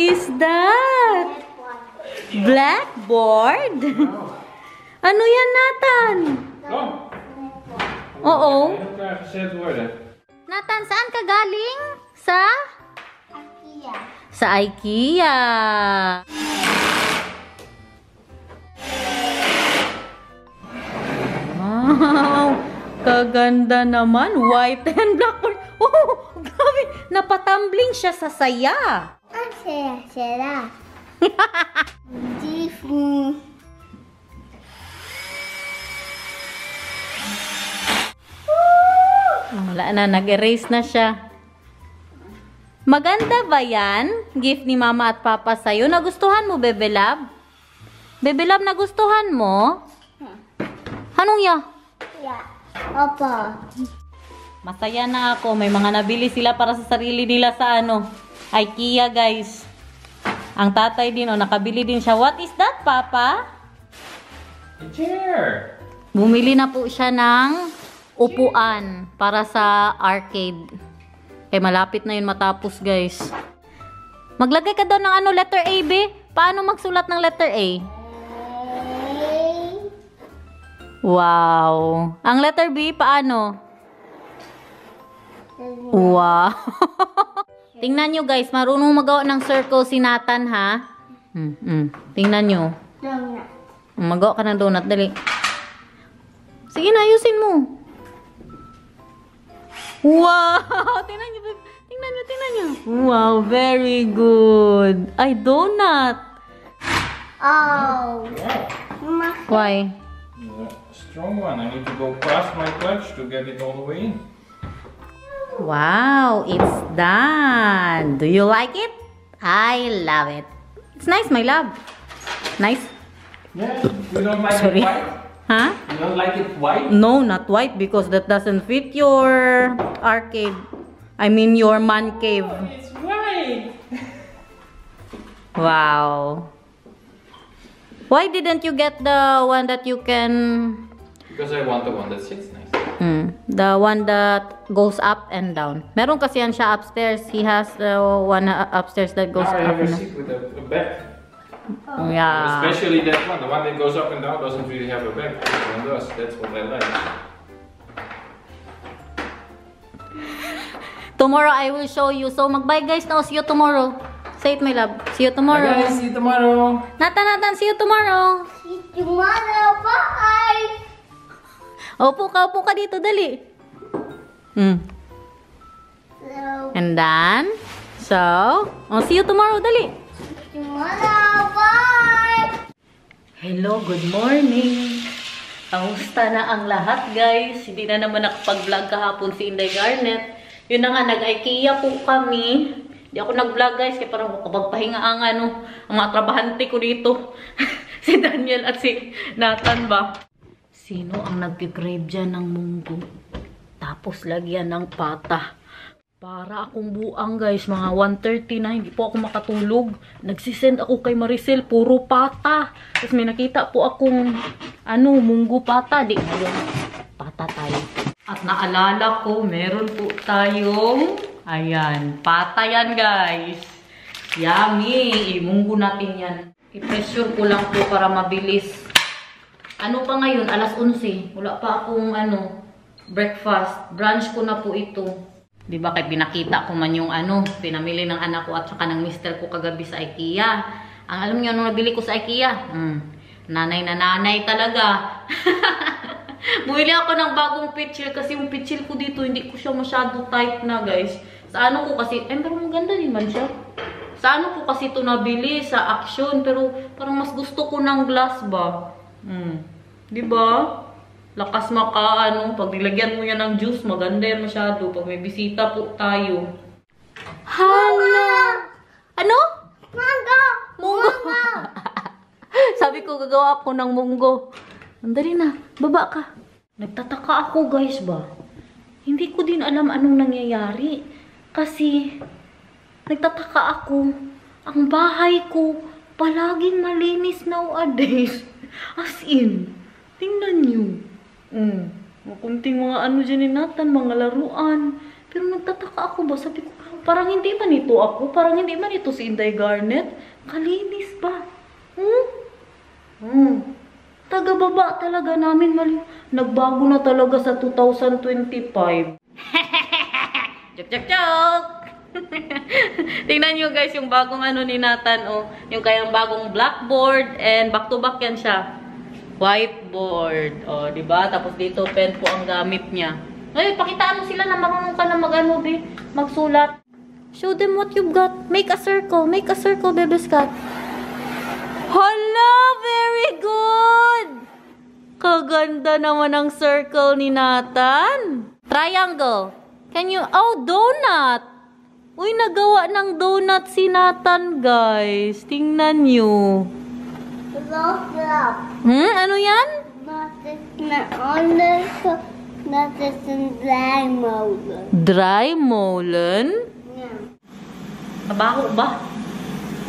is that? Blackboard? Ano yan, Nathan? Oo. Nathan, saan ka galing? Sa? IKEA. Sa IKEA. Wow. Kaganda naman. White and blackboard. Oh, grabe. Napatumbling siya sa saya. Ang saya-saya. Disney. Wala na, nag-erase na siya. Maganda ba yan? Gift ni Mama at Papa sa'yo. Nagustuhan mo, Bebe Love? Bebe Love, nagustuhan mo? Anong ya? Yeah. Opo. Masaya na ako. May mga nabili sila para sa sarili nila sa IKEA, guys. Ang tatay din, nakabili din siya. What is that, Papa? A chair. Bumili na po siya ng upuan para sa arcade. Kaya malapit na yun matapos, guys. Maglagay ka daw ng letter A, B. Paano magsulat ng letter A? Wow. Ang letter B, paano? Wow. Tingnan nyo, guys. Marunong magawa ng circle si Nathan, ha? Tingnan nyo. Donut. Magawa ka ng donut. Dali. Sige na, ayusin mo. Wow! Tingnan nyo, babe. Tingnan nyo. Wow, very good. Ay, donut. Oh. Why? Strong one. I need to go past my clutch to get it all the way in. Wow, it's done. Do you like it? I love it. It's nice, my love. Nice? Yeah. You don't like Sorry. it white? Huh? You don't like it white? No, not white because that doesn't fit your arcade. I mean your man cave. It's white. Wow. Why didn't you get the one that you can... Because I want the one that sits nice. The one that goes up and down. Meron kasi yan siya upstairs. He has the one upstairs that goes Now I up have a and down. seat with a back. Yeah. Especially that one. The one that goes up and down doesn't really have a back. This one does. That's what I like. Tomorrow I will show you. So mag-bye guys now. See you tomorrow. Say it, my love. See you tomorrow. Bye guys, see you tomorrow. Nathan, see you tomorrow. See you tomorrow. Bye. Upo ka dito, dali. And then, see you tomorrow, dali. Tomorrow. Bye. Hello, good morning. Kamusta na ang lahat, guys? Hindi na naman nakapag-vlog kahapon si Inday Garnet. Yun na nga, nag-IKEA po kami. Hindi ako nag-vlog, guys, kaya parang kapagpahinga ang mga trabahante ko dito. Si Daniel at si Nathan ba? Sino ang nagkikrave dyan ng munggo? Tapos lagyan ng pata. Para akong buang, guys. Mga 1:30 na. Hindi po ako makatulog. Nagsisend ako kay Maricel. Puro pata. Tapos may nakita po akong munggo pata. Di na yun. Pata tayo. At naalala ko, meron po tayong ayan. Pata yan, guys. Yummy. Munggo natin yan. I-pressure ko lang po para mabilis. Ano pa ngayon? Alas 11. Wala pa akong breakfast. Brunch ko na po ito. Diba kay pinakita ko man yung pinamili ng anak ko at saka ng mister ko kagabi sa IKEA. Ang alam niyo ano nabili ko sa IKEA? Nanay na nanay talaga. Bumili ako ng bagong pitchil kasi yung pitchil ko dito hindi ko siya masyado tight na, guys. Sa ko kasi, pero maganda din man siya. Sa ko kasi ito nabili sa Action pero parang mas gusto ko ng glass ba. Diba? Lakas pag nilagyan mo yan ng juice, maganda yan masyado. Pag may bisita po tayo. Hala! Ano? Munggo! Munggo! Sabi ko, gagawa ako ng munggo. Andali na, baba ka. Nagtataka ako, guys ba? Hindi ko din alam anong nangyayari. Kasi, nagtataka ako. Ang bahay ko, palaging malinis nowadays. As in, tingnan nyo. Makunting mga dyan ni Nathan, mga laruan. Pero nagtataka ako ba? Sabi ko, parang hindi man ito ako. Parang hindi man ito si Inday Garnet. Kalinis ba? Taga-baba talaga namin. Mali. Nagbago na talaga sa 2025. Joke! Tingnan nyo guys yung bagong ano ni Nathan. Oh. Yung kayang bagong blackboard. And back to back yan siya. Whiteboard. O, diba? Tapos dito, pen po ang gamit niya. Ay, pakitaan mo sila na marunong ka na mag-ano, magsulat. Show them what you've got. Make a circle. Make a circle, Bebe Scott. Hala! Very good! Kaganda naman ang circle ni Nathan. Triangle. Can you... Oh, donut! Uy, nagawa ng donut si Nathan, guys. Tingnan nyo. Ano yan? That is dry molded. Dry molen? Yeah. Mabaho ba?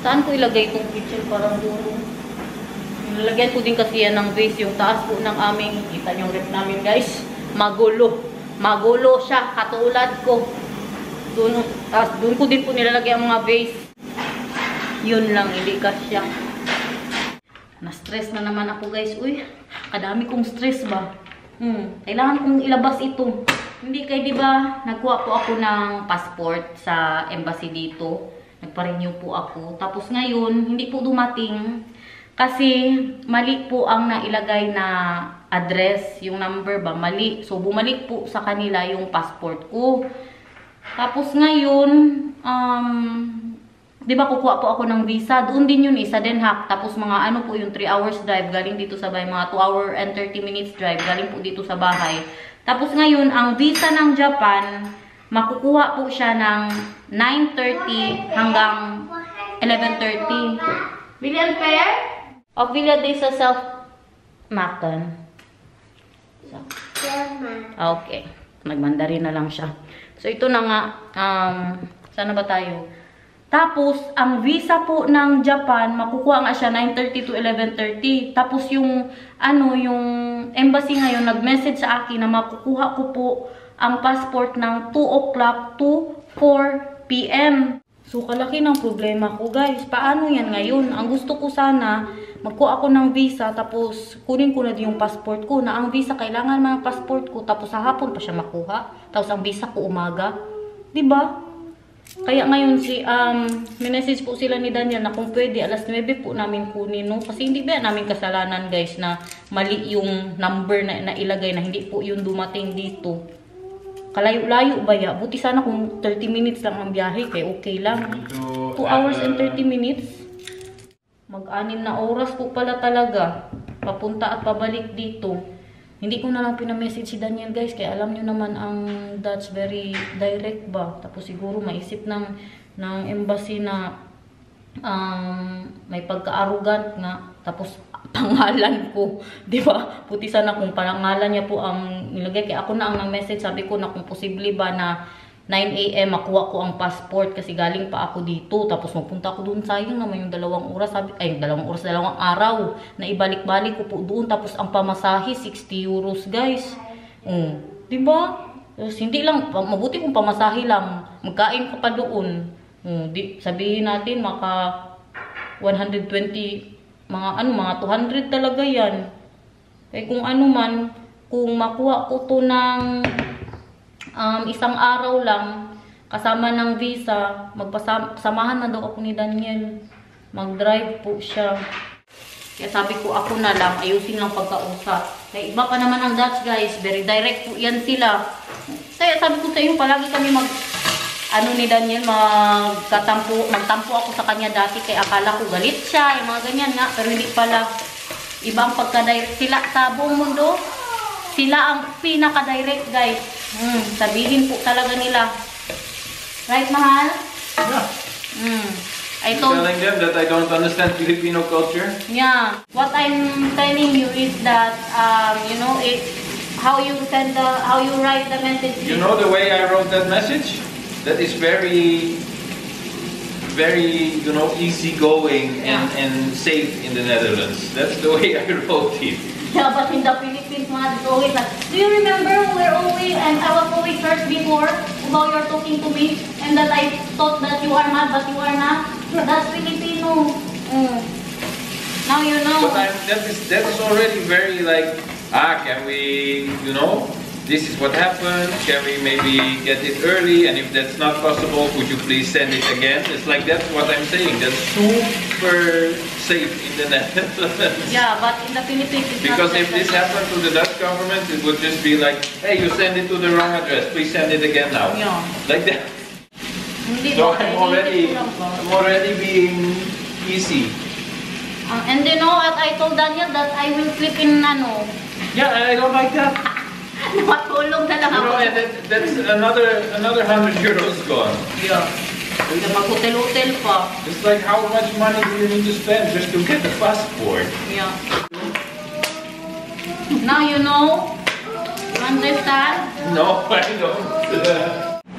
Saan ko ilagay itong kitchen parang duro? Nilalagyan ko din kasi yan ng vase. Yung taas po ng aming, kita nyo yung rep namin guys. Magulo. Magulo siya. Katulad ko. Doon ko din po nilalagay ang mga vase. Yun lang, hindi kasya. Na-stress na naman ako guys. Uy, kadami kong stress ba? Kailangan kong ilabas ito. Hindi kay, di ba, nagkuha po ako ng passport sa embassy dito. Nagpa-renew po ako. Tapos ngayon, hindi po dumating. Kasi mali po ang nailagay na address. Yung number ba, mali. So, bumalik po sa kanila yung passport ko. Tapos ngayon, di ba kukuha po ako ng visa? Doon din yun sa Den Haag. Tapos mga ano po yung 3 hours drive galing dito sa bahay. Mga 2 hour and 30 minutes drive galing po dito sa bahay. Tapos ngayon, ang visa ng Japan, makukuha po siya ng 9:30 hanggang 11:30. William Fair? O Villa de sa Self-Macon. So. Okay. Nagmandarin na lang siya. So, ito na nga. Sana ba tayo? Tapos, ang visa po ng Japan, makukuha nga siya 9:30 to 11:30. Tapos yung, yung embassy ngayon, nag-message sa akin na makukuha ko po ang passport ng 2 o'clock to 4 p.m. So, kalaki ng problema ko, guys. Paano yan ngayon? Ang gusto ko sana, magkuha ako ng visa, tapos kunin ko na din yung passport ko. Na ang visa, kailangan man ang passport ko, tapos sa hapon pa siya makuha. Tapos ang visa ko umaga. Diba? Kaya ngayon minessage po sila ni Daniel na kung pwede alas 9 po namin kunin, no? Kasi hindi ba namin kasalanan guys na mali yung number na ilagay na hindi po yung dumating dito. Kalayo-layo ba ya? Buti sana kung 30 minutes lang ang biyahe, kaya okay lang. 2 hours and 30 minutes. Mag-6 na oras po pala talaga. Papunta at pabalik dito. Hindi ko na lang pinamessage si Daniel guys, kaya alam nyo naman ang Dutch very direct ba. Tapos siguro maisip ng embassy na may pagka-arrogant nga. Tapos pangalan ko, di ba? Puti sana kung pangalan niya po ang nilagay. Kaya ako na ang nag-message, sabi ko na kung posible ba na 9 AM makuha ko ang passport kasi galing pa ako dito. Tapos magpunta ako doon, sayang naman yung 2 oras. Ay, 2 oras, 2 araw na ibalik-balik ko po doon. Tapos ang pamasahe, 60 euros guys. Diba? Tapos hindi lang, mabuti kung pamasahe lang. Magkain ka pa doon. Sabihin natin, maka 120, mga 200 talaga yan. Kaya kung ano man, kung makuha ko to ng 1 araw lang, kasama ng visa, samahan na daw ako ni Daniel. Mag-drive po siya. Kaya sabi ko, ako na lang, ayusin lang pagkausap. Kaya iba pa naman ang Dutch guys, very direct po yan sila. Kaya sabi ko sa iyo, palagi kami ni Daniel, magtampo ako sa kanya dati, kaya akala ko galit siya, yung mga ganyan nga, pero hindi pala. Ibang pagka-direct sila sa buong mundo. Sila ang pinaka-direct guys. Sabihin po talaga nila. Right, mahal? Yeah. I told telling them that I don't understand Filipino culture. Yeah. What I'm telling you is that, how you write the message. You know the way I wrote that message? That is very, very, easygoing and safe in the Netherlands. That's the way I wrote it. Yeah, but in the Philippines, it's always like, do you remember and I was always hurt before? Bao you're talking to me and that I thought that you are mad but you are not. That's Filipino. Now you know. But that is already very like, can we, this is what happened, can we maybe get it early, and if that's not possible, could you please send it again? It's like, that's what I'm saying, that's super safe in the Netherlands. Yeah, but in the Philippines it's Because not if this happened to the Dutch government, it would just be like, hey, you send it to the wrong address, please send it again now. Yeah. Like that. Hindi So ba? I'm already being easy. And you know what I told Daniel that I will sleep in Yeah, I don't like that. matulog na lang ako. And that's another 100 euros gone. Yeah. Hindi mag-hotel-hotel pa. It's like, how much money do you need to spend just to get a passport? Yeah. Now you know? You understand? No, I don't.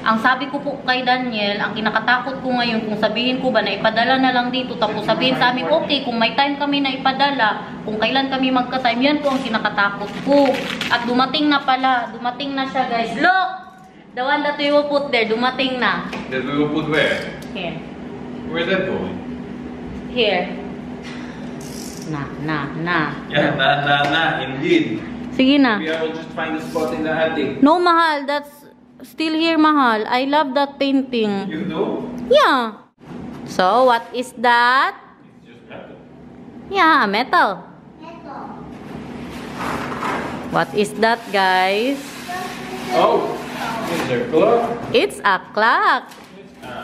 Ang sabi ko po kay Daniel, ang kinakatakot ko ngayon kung sabihin ko ba na ipadala na lang dito, tapos sabihin sa amin, okay, kung may time kami na ipadala, kung kailan kami magka-time, yan po ang kinakatakot ko. At dumating na pala, dumating na siya guys. Look! The one that we will put there, dumating na. That we will put where? Here. Where's that going? Here. Na. Yeah, na, indeed. Sige na. Maybe I will just find a spot in the attic. No, mahal, that's still here, mahal. I love that painting. You do? Yeah. So, what is that? It's just metal. Yeah, metal. What is that, guys? Oh, it's a clock. It's a clock. It's a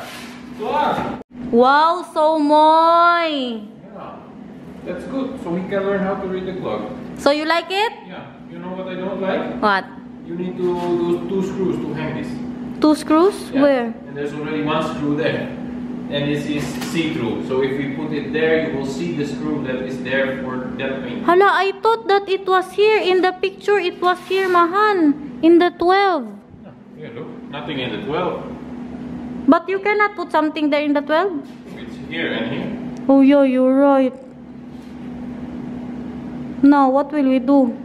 clock. Wow, so moy. Yeah, that's good. So we can learn how to read the clock. So, you like it? Yeah. You know what I don't like? What? You need to do 2 screws to hang this. 2 screws? Yeah. Where? And there's already 1 screw there. And this is see-through. So if we put it there, you will see the screw that is there for that paint. Hala, I thought that it was here. In the picture, it was here, mahal. In the 12. Yeah, look. Nothing in the 12. But you cannot put something there in the 12? It's here and here. Oh, yeah, you're right. Now, what will we do?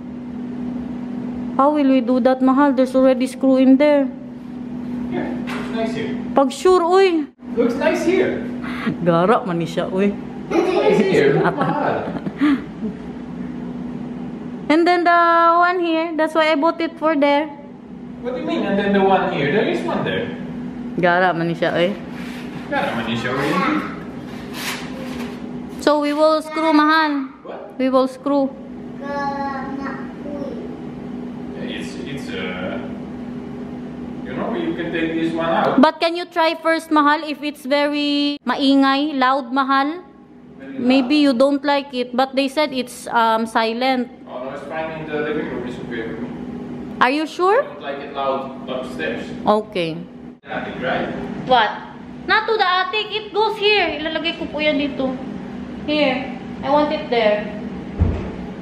How will we do that, mahal? There's already screw in there. Yeah, looks nice here. Pag sure, uy. Looks nice here. Gara man ni siya, uy. Looks nice here. Look mahal. And then the one here, that's why I bought it for there. What do you mean? And then the one here? There is one there. Gara man ni siya, uy. Got a manisha already. So we will screw, mahal. What? We will screw. It's you can take this one out. But can you try first, mahal, if it's very maingay, loud, mahal? Very loud. Maybe you don't like it, but they said it's silent. Oh no, it's fine in the living room. It's okay with me. Are you I sure? don't like it loud upstairs. Okay. Attic, right? What? Not to the attic. It goes here. Ilalagay ko po yan dito. Here. I want it there.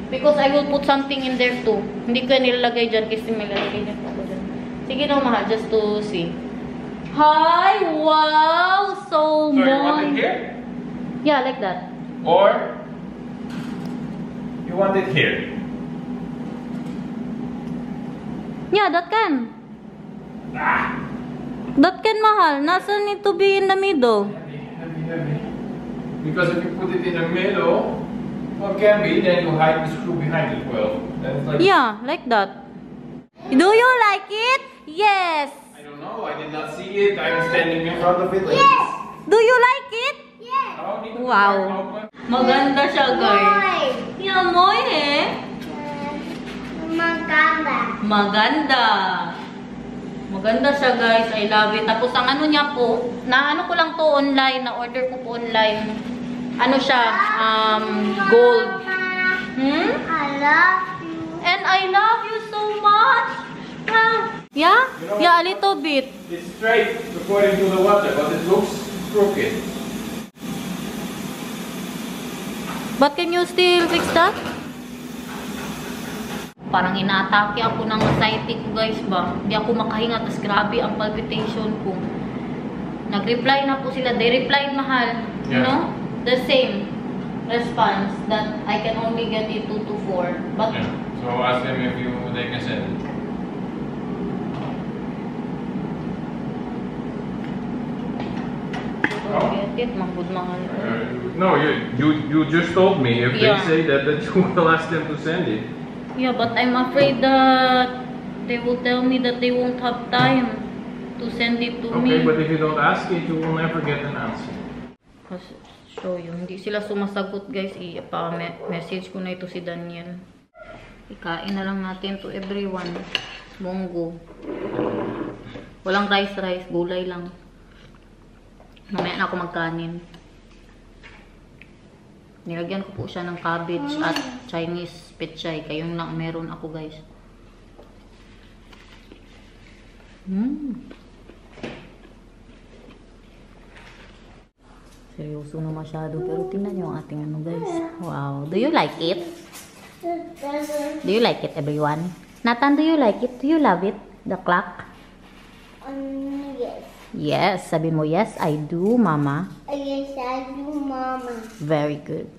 Because I will put something in there too. Hindi ko yan nilalagay dyan kasi may lalagay dyan po ako dyan. Sige na, mahal. Just to see. Hi! Wow! So So you want it moist. here? Yeah, like that. Or you want it here? Yeah, that can. Ah! That can, mahal. Nasa need to be in the middle. Heavy. Because if you put it in the middle, well, it can be, then you hide the screw behind it well. Then it's like, Yeah, like that. Do you like it? Yes. I don't know, I did not see it. I'm standing in front of it like this. Do you like it? Oh, need to Wow. crack it open. Maganda siya, guys. Yeah, moy eh. Maganda. Maganda siya, guys. I love it. Tapos ang ano niya po, na ano ko lang to online, na order ko po online. Ano siya? Gold. Hmm? I love you. And I love you so much. Yeah? You know Yeah, a what? little bit. It's straight according to the water, but it looks crooked. But can you still fix that? Parang inaatake ako ng anxiety ko, guys, ba? Hindi ako makahinga, tas grabe ang palpitation ko. Nag-reply na po sila. They replied, mahal. You Yeah. know? The same response that I can only get it 2 to 4. But Yeah. So ask them if they can send it. it, manggod mahal. No, you just told me if Yeah. they say that you will ask them to send it. Yeah, but I'm afraid that they will tell me that they won't have time to send it to me. Okay, but if you don't ask it, you will never get an answer. Kasi, show you, hindi sila sumasagot guys. Message ko na ito si Daniel. Ikain na lang natin to everyone. Munggo. Walang rice, gulay lang. Mamaya na ako magkanin. Nilagyan ko po siya ng cabbage at Chinese pechay. Kayong lang meron ako guys. Seryoso na masyado. Pero tingnan nyo ang ating ano guys. Wow. Do you like it? Do you like it everyone? Nathan, do you like it? Do you love it? The clock? Yes. Yes. Sabi mo, yes, I do, Mama. Yes, I do, Mama. Very good.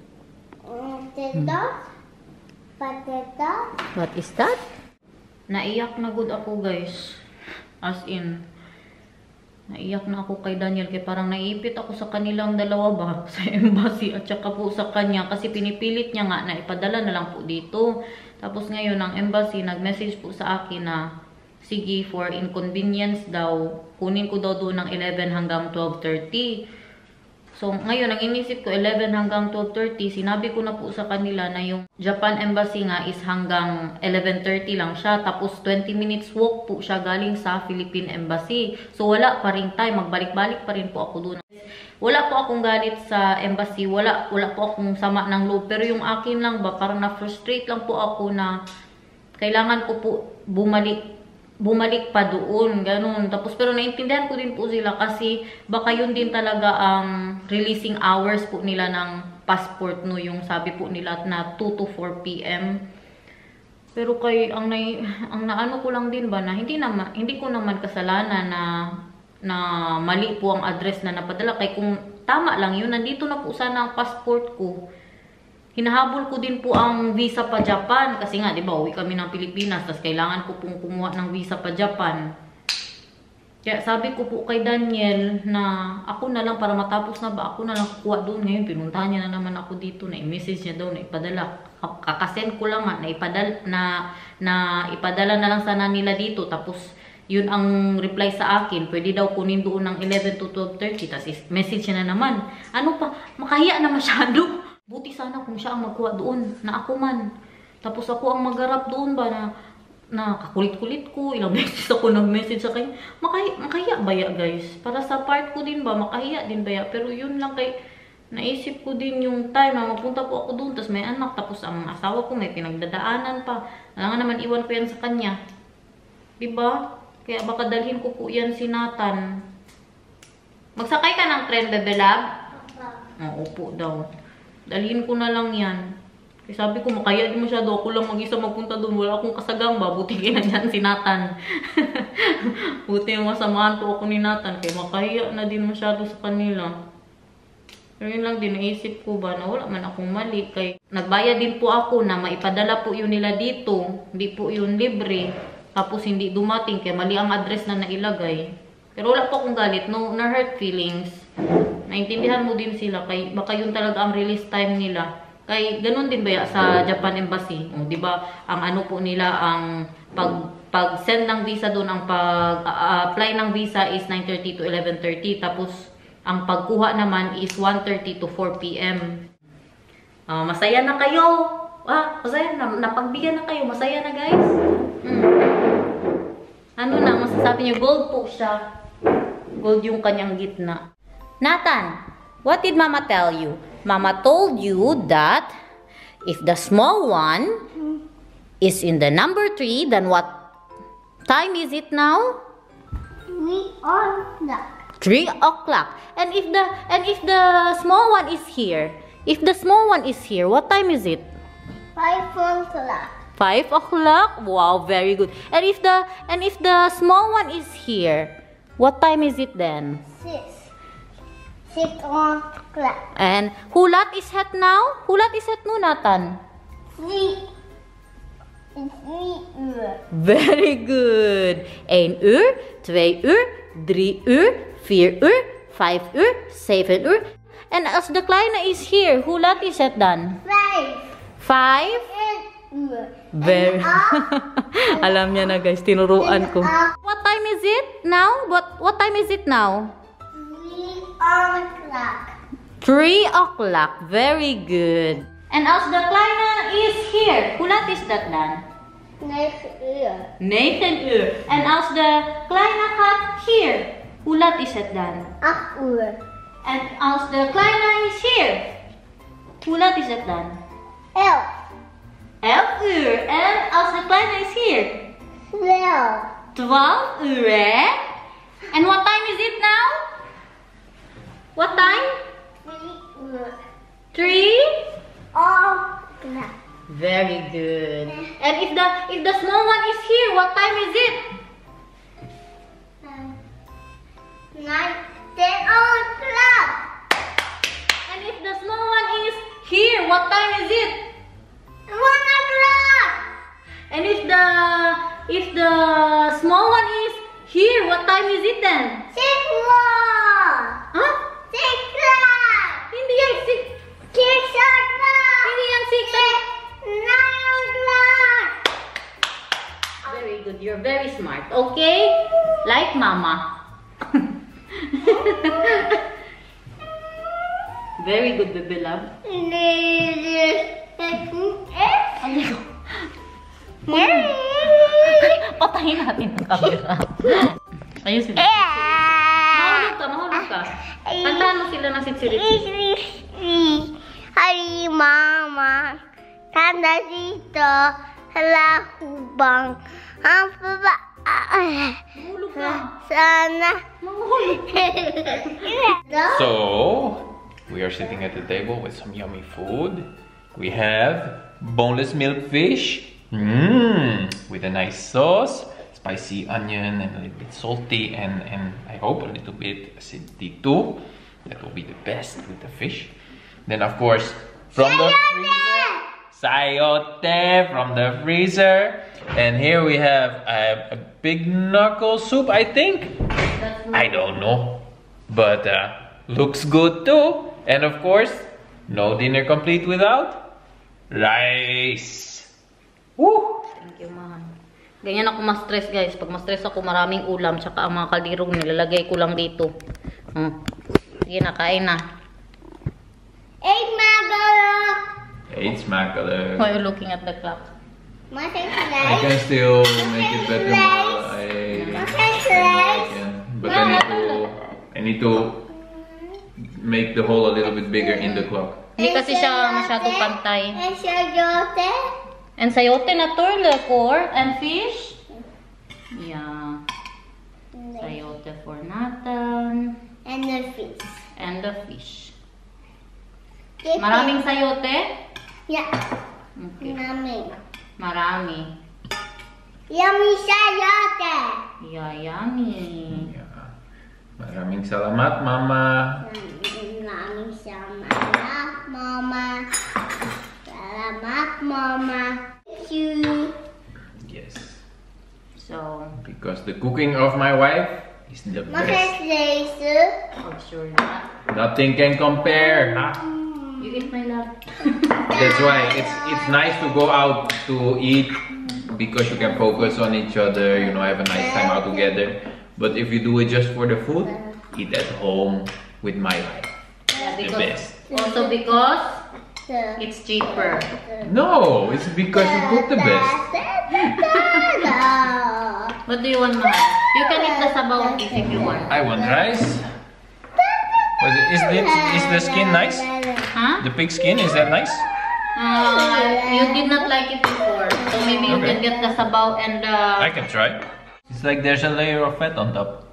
Potato. Potato. What is that? Naiyak na good ako guys. As in, naiyak na ako kay Daniel. Kaya parang naiipit ako sa kanilang dalawa ba? Sa embassy at saka po sa kanya. Kasi pinipilit niya nga na ipadala na lang po dito. Tapos ngayon ang embassy nag-message po sa akin na sige, for inconvenience daw, kunin ko daw doon ng 11 hanggang 12:30. So, ngayon, ang inisip ko, 11 hanggang 12:30, sinabi ko na po sa kanila na yung Japan Embassy nga is hanggang 11:30 lang siya. Tapos, 20 minutes walk po siya galing sa Philippine Embassy. So, wala pa rin time. Magbalik-balik pa rin po ako doon. Wala po akong galit sa embassy. Wala po akong sama ng loob. Pero yung akin lang ba, parang na-frustrate lang po ako na kailangan ko po bumalik pa doon, ganun. Tapos, pero naintindihan ko din po sila kasi baka yun din talaga ang releasing hours po nila ng passport, no, yung sabi po nila na 2 to 4 p.m. Pero kay, ang naano ko lang din ba na hindi ko naman kasalanan na mali po ang address na napadala. Kay kung tama lang yun, nandito na po sana ang passport ko. Hinahabol ko din po ang visa pa Japan. Kasi nga, di ba, uwi kami ng Pilipinas. Tapos kailangan ko pong kumuha ng visa pa Japan. Kaya sabi ko po kay Daniel na ako na lang para matapos na ba, ako na lang kukuha doon. Ngayon, pinuntahan niya na naman ako dito. Na-message niya daw na ipadala. Kakasend ko lang nga na ipadala na lang sana nila dito. Tapos, yun ang reply sa akin. Pwede daw kunin doon ng 11 to 12:30. Tapos message niya na naman. Ano pa? Makahiya na masyado. Buti sana kung siya ang magkuha doon, na ako man. Tapos ako ang magharap doon ba na kakulit-kulit ko, ilang beses ako nag-message sa kanya. Makahiya ba ya guys? Para sa part ko din ba, makahiya din ba ya? Pero yun lang kay, naisip ko din yung time na mapunta po ako doon, tapos may anak, tapos ang asawa ko may pinagdadaanan pa. Alam nga naman, iwan ko yan sa kanya. Diba? Kaya baka dalhin ko po yan si Nathan. Magsakay ka ng tren, Bebe Lab? Oo po daw. Dalhin ko na lang yan. Kasi sabi ko, makaya din masyado. Ako lang mag-isa magpunta doon. Wala akong kasagamba. Buti kaya dyan si Nathan. Buti yung masamahan po ako ni Nathan. Kaya makaya na din masyado sa kanila. Pero yun lang din, naisip ko ba na wala man akong mali. Kaya nagbayad din po ako na maipadala po yun nila dito. Hindi po yun libre. Tapos hindi dumating. Kaya mali ang address na nailagay. Pero wala po akong galit. No hurt feelings. Naintindihan mo din sila, kay baka yun talaga ang release time nila. Kay ganun din ba sa Japan Embassy? O, 'di ba? Ang ano po nila, ang pag-send ng visa doon, ang pag-apply ng visa is 9:30 to 11:30, tapos ang pagkuha naman is 1:30 to 4 p.m. Masaya na kayo. Masaya na, napagbigyan na kayo. Masaya na, guys. Ano na masasabi niyo? Gold po siya. Gold yung kanyang gitna. Nathan, what did Mama tell you? Mama told you that if the small one is in the number 3, then what time is it now? 3 o'clock. 3 o'clock. And if the small one is here, what time is it? 5 o'clock. 5 o'clock? Wow, very good. And if the small one is here, what time is it then? 6 o'clock. And hulat is het now? Hulat is het nu, Nathan? 3 uur. Very good. 1 uur, 2 uur, 3 uur, 4 uur, 5 uur, 7 uur, And as the kleine is here, hoe laat is het dan? 5? Very. Alam niya na guys, tinuruan ko. What time is it now? What time is it now? 3 o'clock. Very good. And as the kleine is here, hoe laat is dat dan? 9 uur. En als de kleine gaat hier, hoe laat is het dan? 8 uur. En als de kleine is hier, hoe laat is het dan? 11 uur. En als de kleine is hier? 12 uur, hè? And what time is it now? What time? 3? Very good. And if the small one is here, what time is it? 9, 10 o'clock. And if the small one is here, what time is it? 1 o'clock. And if the small one is here, what time is it then? 6 o'clock. Huh? 6 o'clock. Hindi yan 6. 6 o'clock. Hindi yan 6. 9 o'clock. Very good. You're very smart. Okay? Like mama. Very good, baby love. Patayin natin ang camera. Ayusin. Mahulog ka. Kantahan mo sila ng sitsiriti. Hari mama, tanda dito, hala hubang, ang baba, Mahulog ka. sana. Mahulog. So, we are sitting at the table with some yummy food. We have boneless milkfish, with a nice sauce, spicy onion and a little bit salty, and I hope a little bit acidity too. That will be the best with the fish. Then of course, from the freezer, sayote from the freezer. And here we have a big knuckle soup, I think. I don't know, but looks good too. And of course, no dinner complete without rice. Woo! Thank you, mahal. Ganyan ako ma-stress, guys. Pag ma-stress ako, maraming ulam. Tsaka ang mga kaldirong nilalagay ko lang dito. Sige na, kain na. 8 magalog. 8 smackler. Why are you looking at the clock? I can still make it better. But I need to make the hole a little bit bigger in the clock. Hindi kasi siya masyadong pantay. And sayote. And sayote na turtle core and fish. Yeah. Sayote for Nathan. And the fish. And the fish. Maraming sayote? Yeah. Okay. Yummy. Marami. Yummy sayote. Yeah, yummy. Yeah. Maraming salamat, Mama. Maraming salamat, Mama. Salamat, Mama. Thank you. Yes. So, Because the cooking of my wife is the best. Makaslayso. oh, sure not. Nothing can compare, huh? You eat my love. That's why it's nice to go out to eat because you can focus on each other, you know, have a nice time out together. But if you do it just for the food, eat at home with my wife. Yeah, The best. Also because it's cheaper. No, it's because you cook the best. What do you want, Mahal? You can eat the sabaw fish if you want. I want rice. Is the skin nice? Huh? The pig skin, is that nice? You did not like it before, so maybe you can get the sabaw and I can try. It's like there's a layer of fat on top.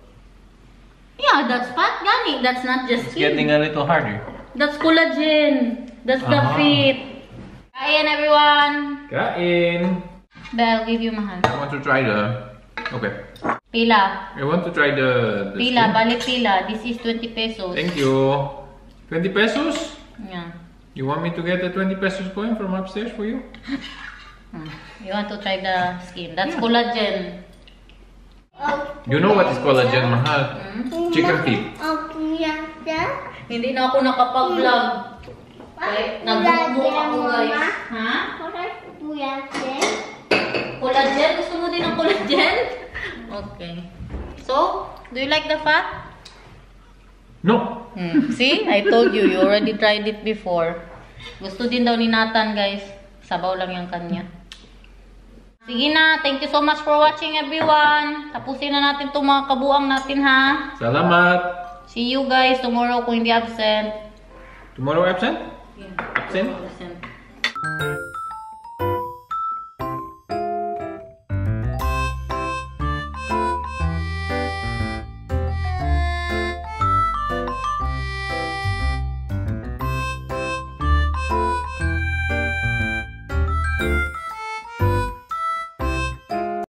yeah, that's fat, Gani. That's not just It's skin. getting a little harder. That's collagen. That's the feet. Kain, everyone. Kain. I'll give you, Mahal. I want to try the... Okay. Pila. I want to try the Pila, skin. balik pila. This is 20 pesos. Thank you. 20 pesos? Yeah. You want me to get a 20 pesos coin from upstairs for you? You want to try the skin. That's collagen. You know what is collagen, Mahal? Chicken feet. Hindi na ako nakapag-vlog. Okay, nag-book ako guys. Ha? Collagen? Gusto mo din ng collagen? Okay. So, do you like the fat? No. See? I told you. You already tried it before. Gusto din daw ni Nathan guys. Sabaw lang yung kanya. Sige na. Thank you so much for watching everyone. Tapusin na natin itong mga kabuang natin ha. Salamat. See you guys tomorrow kung hindi absent. Tomorrow absent? Yeah. Absent? Absent.